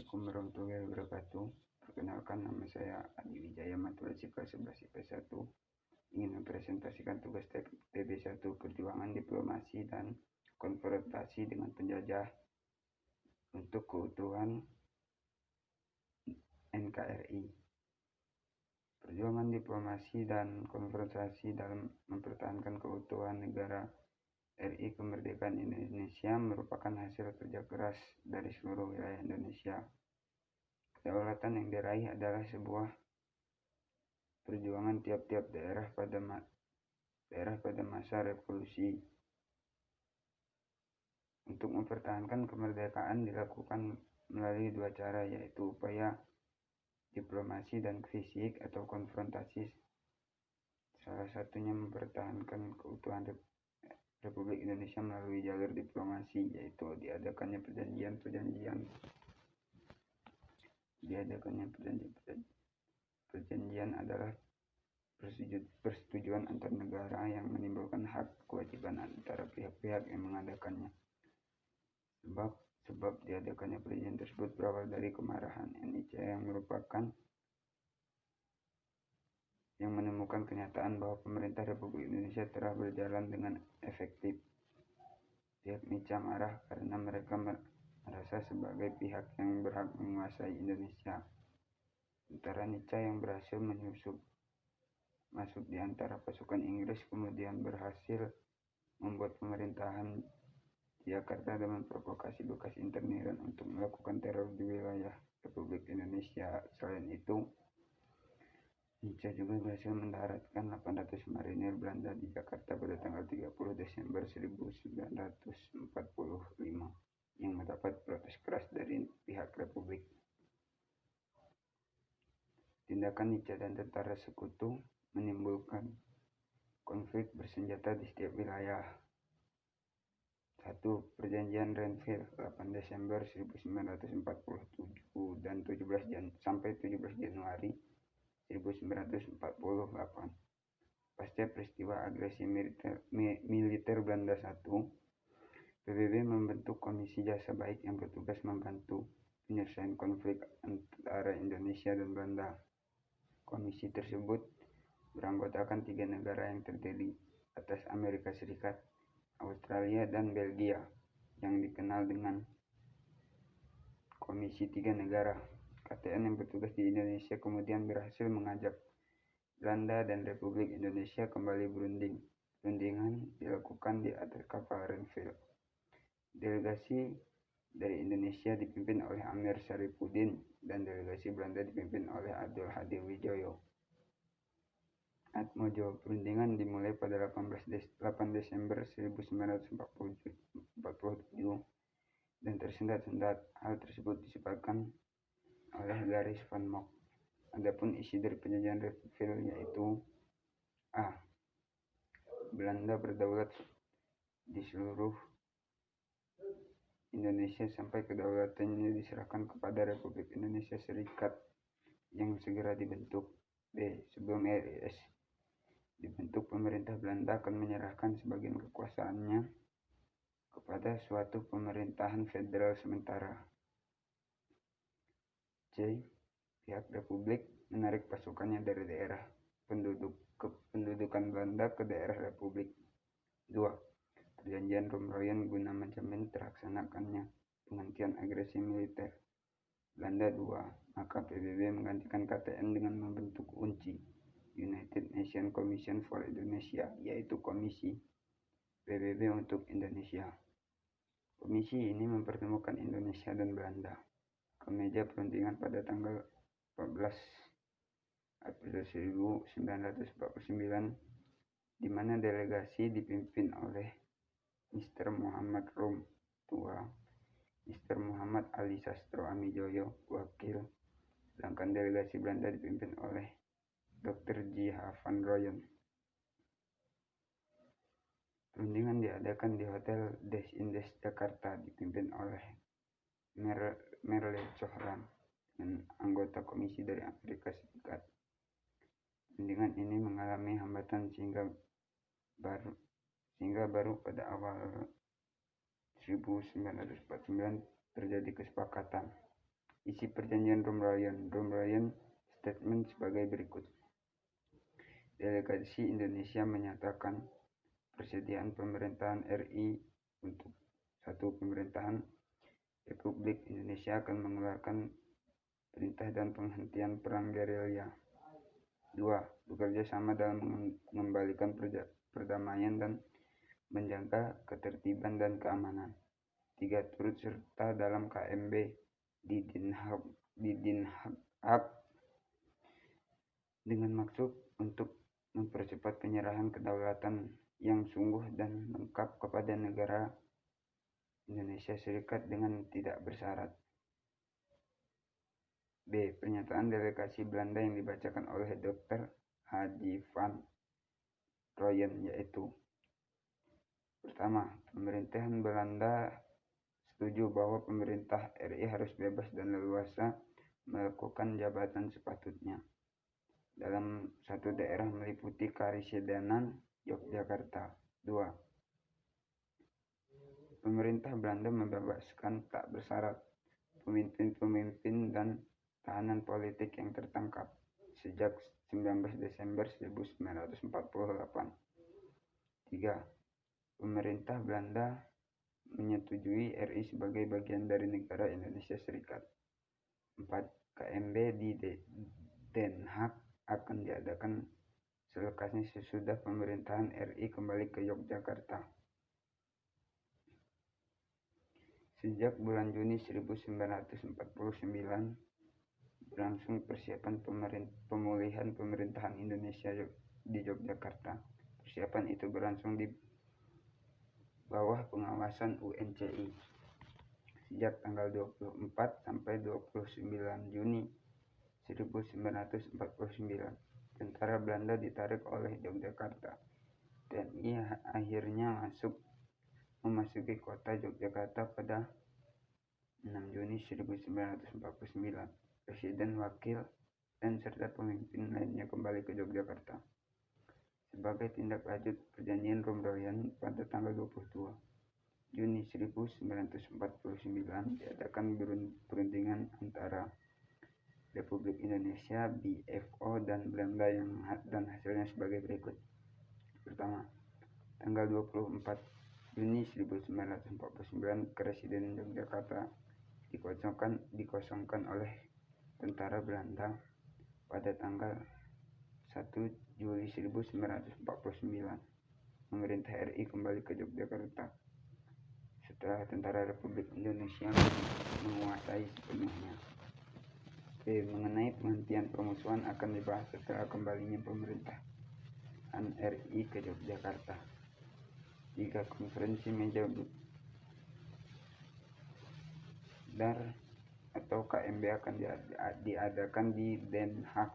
Assalamualaikum warahmatullahi wabarakatuh. Perkenalkan, nama saya Adi Wijaya Maturasi kelas 11 IP1. Ingin mempresentasikan tugas TB1 perjuangan diplomasi dan konfrontasi dengan penjajah untuk keutuhan NKRI. Perjuangan diplomasi dan konfrontasi dalam mempertahankan keutuhan negara RI kemerdekaan Indonesia merupakan hasil kerja keras dari seluruh wilayah Indonesia. Kedaulatan yang diraih adalah sebuah perjuangan tiap-tiap daerah pada masa revolusi. Untuk mempertahankan kemerdekaan dilakukan melalui dua cara, yaitu upaya diplomasi dan fisik atau konfrontasi. Salah satunya mempertahankan keutuhan Republik Indonesia melalui jalur diplomasi, yaitu diadakannya perjanjian adalah persetujuan antar negara yang menimbulkan hak kewajiban antara pihak-pihak yang mengadakannya. Sebab diadakannya perjanjian tersebut berawal dari kemarahan NIC yang menemukan kenyataan bahwa pemerintah Republik Indonesia telah berjalan dengan efektif. Pihak NICA marah karena mereka merasa sebagai pihak yang berhak menguasai Indonesia. Sementara NICA yang berhasil masuk di antara pasukan Inggris kemudian berhasil membuat pemerintahan Jakarta dan memprovokasi bekas intern untuk melakukan teror di wilayah Republik Indonesia. Selain itu, NICA juga berhasil mendaratkan 800 marinir Belanda di Jakarta pada tanggal 30 Desember 1945 yang mendapat protes keras dari pihak Republik. Tindakan NICA dan tentara sekutu menimbulkan konflik bersenjata di setiap wilayah. 1. Perjanjian Renville 8 Desember 1947 dan 17 Januari 1948. Pasca peristiwa agresi militer Belanda 1, PBB membentuk Komisi Jasa Baik yang bertugas membantu penyelesaian konflik antara Indonesia dan Belanda. Komisi tersebut beranggotakan 3 negara yang terdiri atas Amerika Serikat, Australia, dan Belgia, yang dikenal dengan Komisi 3 Negara. KTN yang bertugas di Indonesia kemudian berhasil mengajak Belanda dan Republik Indonesia kembali berunding. Perundingan dilakukan di atas kapal Renville. Delegasi dari Indonesia dipimpin oleh Amir Syarifuddin dan delegasi Belanda dipimpin oleh Abdul Hadi Wijoyo Atmojo. Perundingan dimulai pada 8 Desember 1947 dan tersendat-sendat. Hal tersebut disebabkan oleh garis Van Mock. Adapun isi dari perjanjian Renville yaitu: A. Belanda berdaulat di seluruh Indonesia sampai kedaulatannya diserahkan kepada Republik Indonesia Serikat yang segera dibentuk. B. Sebelum RIS dibentuk, pemerintah Belanda akan menyerahkan sebagian kekuasaannya kepada suatu pemerintahan federal sementara. C. Pihak Republik menarik pasukannya dari daerah pendudukan Belanda ke daerah Republik. 2. Perjanjian Romroyen guna menjamin terlaksanakannya penghentian agresi militer Belanda. 2. Maka PBB menggantikan KTN dengan membentuk UNCI, United Nations Commission for Indonesia, yaitu Komisi PBB untuk Indonesia. Komisi ini mempertemukan Indonesia dan Belanda ke meja perundingan pada tanggal 14 April 1949, di mana delegasi dipimpin oleh Mr. Muhammad Rum, Ketua, Mr. Muhammad Ali Sastro Amijoyo, Wakil, sedangkan delegasi Belanda dipimpin oleh Dr. J. H. van Rooyen. Perundingan diadakan di Hotel Des Indes Jakarta, dipimpin oleh Merle Chohran dan anggota komisi dari Amerika Serikat. Perundingan ini mengalami hambatan sehingga baru pada awal 1949 terjadi kesepakatan. Isi perjanjian Rum-Rayyan statement sebagai berikut. Delegasi Indonesia menyatakan persediaan pemerintahan RI untuk 1. Pemerintahan Republik Indonesia akan mengeluarkan perintah dan penghentian perang gerilya. 2. Bekerja sama dalam mengembalikan perdamaian dan menjaga ketertiban dan keamanan. 3. Turut serta dalam KMB di Den Haag dengan maksud untuk mempercepat penyerahan kedaulatan yang sungguh dan lengkap kepada negara Indonesia Serikat dengan tidak bersyarat. B. Pernyataan delegasi Belanda yang dibacakan oleh Dr. Haji van Rooyen, yaitu: Pertama, pemerintahan Belanda setuju bahwa pemerintah RI harus bebas dan leluasa melakukan jabatan sepatutnya dalam satu daerah meliputi Karisidenan, Yogyakarta. 2. Pemerintah Belanda membebaskan tak bersyarat pemimpin-pemimpin dan tahanan politik yang tertangkap sejak 19 Desember 1948. 3. Pemerintah Belanda menyetujui RI sebagai bagian dari negara Indonesia Serikat. 4. KMB di Den Haag akan diadakan selekasnya sesudah pemerintahan RI kembali ke Yogyakarta. Sejak bulan Juni 1949 berlangsung persiapan pemulihan pemerintahan Indonesia di Yogyakarta. Persiapan itu berlangsung di bawah pengawasan UNCI. Sejak tanggal 24 sampai 29 Juni 1949, tentara Belanda ditarik oleh Yogyakarta. TNI akhirnya memasuki kota Yogyakarta pada 6 Juni 1949. Presiden, wakil, dan serta pemimpin lainnya kembali ke Yogyakarta. Sebagai tindak lanjut perjanjian Rum-Rayyan, pada tanggal 22 Juni 1949 diadakan perundingan antara Republik Indonesia (BFO) dan Belanda dan hasilnya sebagai berikut. Pertama, tanggal 24 Juni 1949 Presiden Yogyakarta dikosongkan oleh tentara Belanda. Pada tanggal 1 Juli 1949 pemerintah RI kembali ke Yogyakarta setelah tentara Republik Indonesia menguasai sepenuhnya. B. Mengenai penghentian permusuhan akan dibahas setelah kembalinya pemerintahan RI ke Yogyakarta. 3. Konferensi meja budar atau KMB akan diadakan di Den Haag